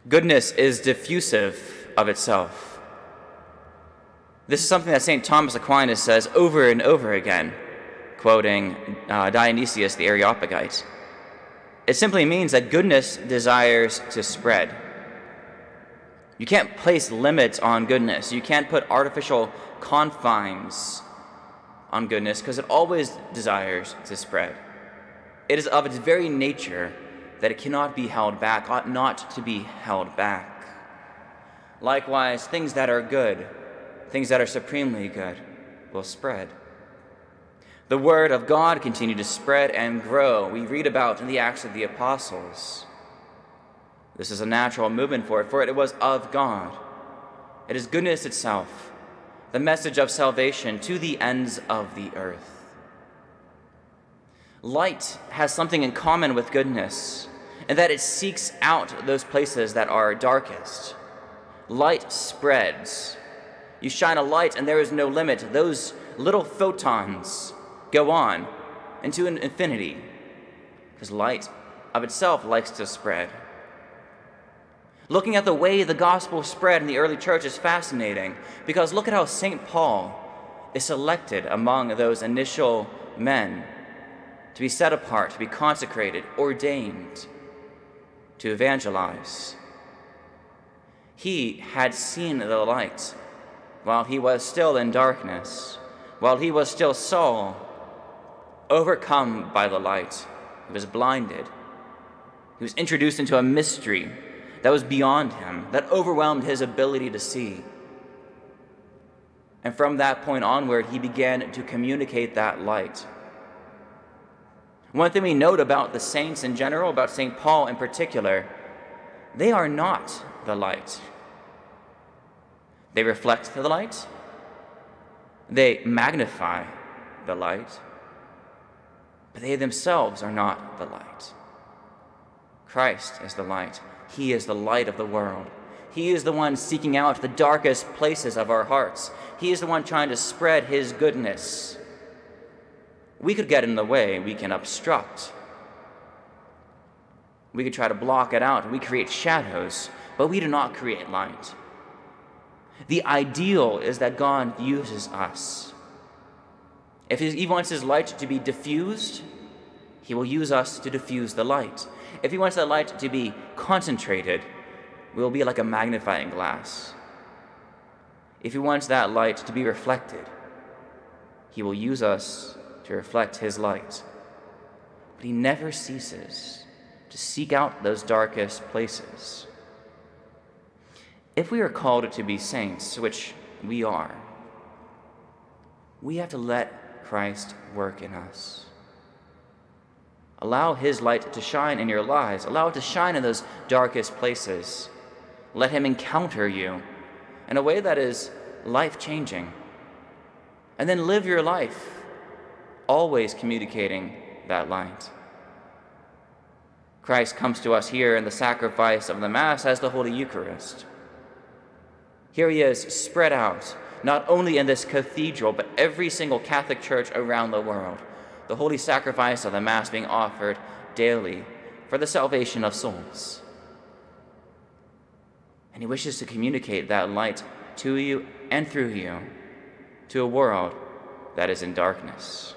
Goodness is diffusive of itself. This is something that St. Thomas Aquinas says over and over again, quoting Dionysius the Areopagite. It simply means that goodness desires to spread. You can't place limits on goodness. You can't put artificial confines on goodness because it always desires to spread. It is of its very nature that it cannot be held back, ought not to be held back. Likewise, things that are good, things that are supremely good, will spread. The Word of God continued to spread and grow. We read about in the Acts of the Apostles. This is a natural movement for it was of God. It is goodness itself, the message of salvation to the ends of the earth. Light has something in common with goodness, in that it seeks out those places that are darkest. Light spreads. You shine a light and there is no limit. Those little photons go on into an infinity, because light of itself likes to spread. Looking at the way the gospel spread in the early church is fascinating, because look at how St. Paul is selected among those initial men to be set apart, to be consecrated, ordained to evangelize. He had seen the light while he was still in darkness, while he was still Saul, overcome by the light. He was blinded. He was introduced into a mystery that was beyond him, that overwhelmed his ability to see. And from that point onward, he began to communicate that light. One thing we note about the saints in general, about St. Paul in particular, they are not the light. They reflect the light. They magnify the light. But they themselves are not the light. Christ is the light. He is the light of the world. He is the one seeking out the darkest places of our hearts. He is the one trying to spread his goodness. We could get in the way. We can obstruct. We could try to block it out. We create shadows, but we do not create light. The ideal is that God uses us. If he wants his light to be diffused, he will use us to diffuse the light. If he wants that light to be concentrated, we will be like a magnifying glass. If he wants that light to be reflected, he will use us to reflect his light. But he never ceases to seek out those darkest places. If we are called to be saints, which we are, we have to let Christ work in us. Allow his light to shine in your lives. Allow it to shine in those darkest places. Let him encounter you in a way that is life-changing. And then live your life, always communicating that light. Christ comes to us here in the sacrifice of the Mass as the Holy Eucharist. Here he is spread out, not only in this cathedral, but every single Catholic church around the world. The holy sacrifice of the Mass being offered daily for the salvation of souls. And he wishes to communicate that light to you and through you to a world that is in darkness.